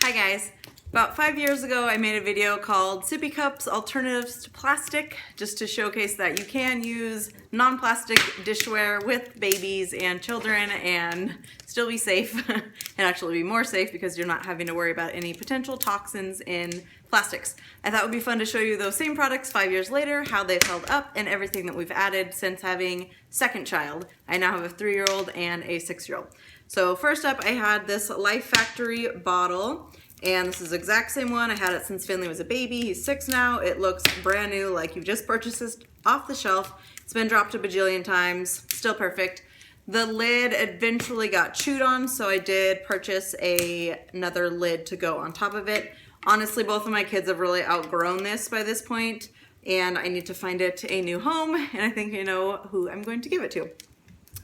Hi guys. About 5 years ago I made a video called Sippy Cups Alternatives to Plastic, just to showcase that you can use non-plastic dishware with babies and children and still be safe and actually be more safe because you're not having to worry about any potential toxins in plastics. I thought it would be fun to show you those same products 5 years later, how they've held up, and everything that we've added since having second child. I now have a 3-year-old and a 6-year-old. So first up I had this Life Factory bottle. And this is the exact same one. I had it since Finley was a baby. He's 6 now. It looks brand new, like you've just purchased this off the shelf. It's been dropped a bajillion times. Still perfect. The lid eventually got chewed on, so I did purchase another lid to go on top of it. Honestly, both of my kids have really outgrown this by this point, and I need to find it a new home, and I think I know who I'm going to give it to.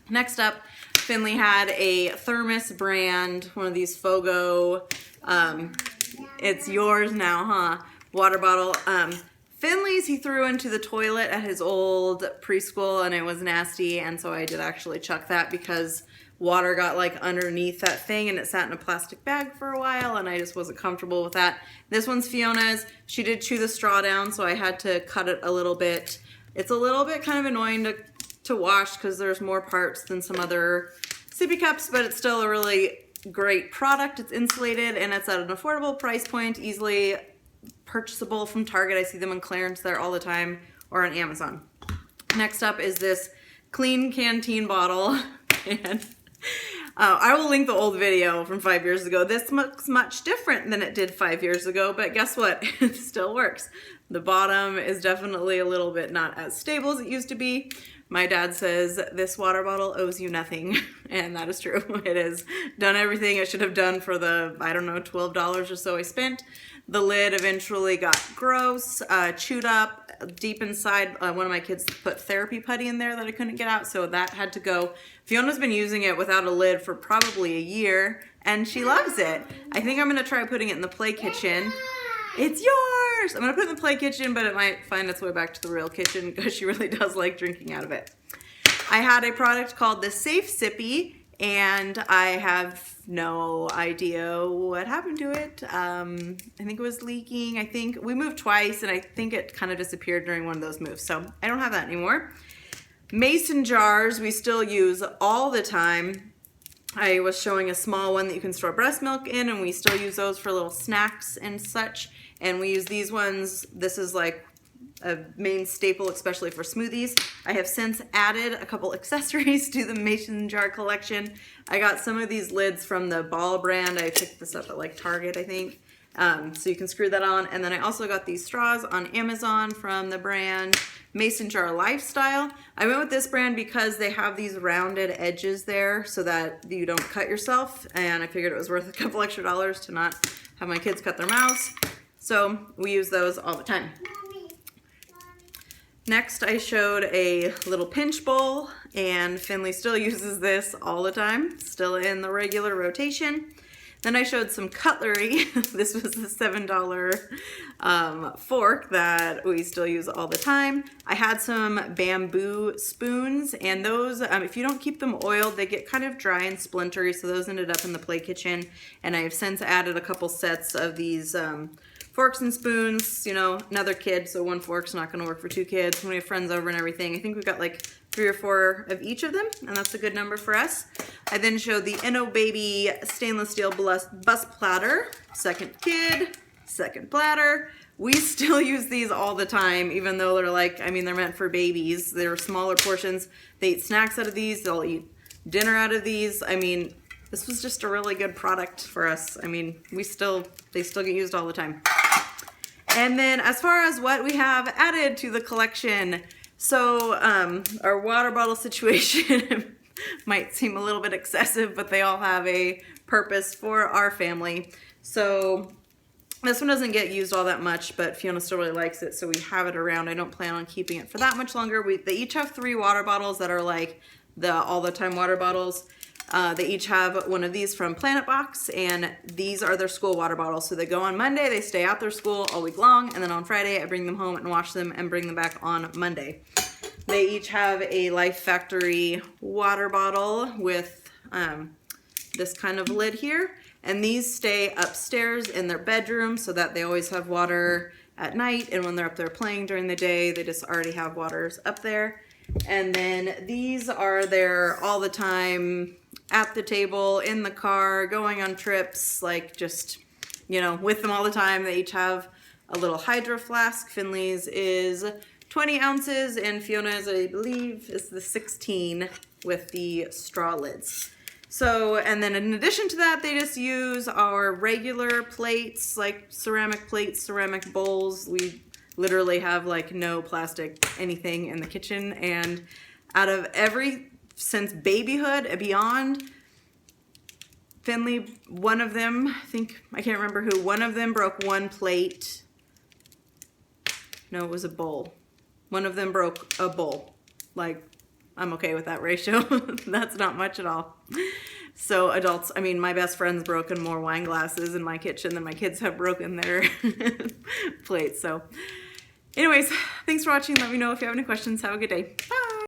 Next up, Finley had a Thermos brand, one of these Fogo, it's yours now, huh? Water bottle. Finley's he threw into the toilet at his old preschool and it was nasty, and so I did actually chuck that because water got like underneath that thing and it sat in a plastic bag for a while and I just wasn't comfortable with that. This one's Fiona's. She did chew the straw down, so I had to cut it a little bit. It's a little bit kind of annoying to wash because there's more parts than some other sippy cups, but it's still a really great product. It's insulated and it's at an affordable price point, easily purchasable from Target. I see them on clearance there all the time, or on Amazon. Next up is this clean canteen bottle, and I will link the old video from 5 years ago. This looks much different than it did 5 years ago, but guess what? It still works. The bottom is definitely a little bit not as stable as it used to be. My dad says this water bottle owes you nothing, and that is true. It has done everything it should have done for the, I don't know, $12 or so I spent. The lid eventually got gross, chewed up deep inside. One of my kids put therapy putty in there that I couldn't get out, so that had to go. Fiona's been using it without a lid for probably a year, and she loves it. I think I'm gonna try putting it in the play kitchen. It's yours! I'm gonna put it in the play kitchen, but it might find its way back to the real kitchen because she really does like drinking out of it. I had a product called the Safe Sippy, and I have no idea what happened to it. I think it was leaking. I think we moved twice, and I think it kind of disappeared during one of those moves, so I don't have that anymore. Mason jars we still use all the time. I was showing a small one that you can store breast milk in, and we still use those for little snacks and such. And we use these ones. This is like a main staple, especially for smoothies. I have since added a couple accessories to the mason jar collection. I got some of these lids from the Ball brand. I picked this up at like Target, I think. So you can screw that on. And then I also got these straws on Amazon from the brand Mason Jar Lifestyle. I went with this brand because they have these rounded edges there so that you don't cut yourself, and I figured it was worth a couple extra dollars to not have my kids cut their mouths. So we use those all the time. Next I showed a little pinch bowl, and Finley still uses this all the time, still in the regular rotation. Then I showed some cutlery. This was the $7 fork that we still use all the time. I had some bamboo spoons, and those, if you don't keep them oiled, they get kind of dry and splintery, so those ended up in the play kitchen. And I've since added a couple sets of these forks and spoons. You know, another kid, so one fork's not gonna work for 2 kids. When we have friends over and everything, I think we've got like 3 or 4 of each of them, and that's a good number for us. I then showed the Inno Baby stainless steel bus platter. Second kid, second platter. We still use these all the time, even though they're like, I mean, they're meant for babies. They're smaller portions. They eat snacks out of these. They'll eat dinner out of these. I mean, this was just a really good product for us. I mean, they still get used all the time. And then as far as what we have added to the collection, so our water bottle situation might seem a little bit excessive, but they all have a purpose for our family. So this one doesn't get used all that much, but Fiona still really likes it, so we have it around. I don't plan on keeping it for that much longer. They each have 3 water bottles that are like the all-the-time water bottles. They each have one of these from Planet Box, and these are their school water bottles. So they go on Monday, they stay out their school all week long, and then on Friday I bring them home and wash them and bring them back on Monday. They each have a Life Factory water bottle with this kind of lid here, And these stay upstairs in their bedroom so that they always have water at night, and when they're up there playing during the day, they just already have waters up there. And then these are there all the time, at the table, in the car, going on trips, like just, you know, with them all the time. They each have a little hydro flask. Finley's is 20 ounces and Fiona's, I believe, is the 16 with the straw lids. So, and then in addition to that, they just use our regular plates, like ceramic plates, ceramic bowls. We literally have like no plastic anything in the kitchen. And out of since babyhood and beyond, Finley, one of them, I can't remember who, one of them broke one plate. No, it was a bowl. One of them broke a bowl. Like, I'm okay with that ratio. That's not much at all. So adults, I mean, my best friend's broken more wine glasses in my kitchen than my kids have broken their plates. So anyways, thanks for watching. Let me know if you have any questions. Have a good day. Bye.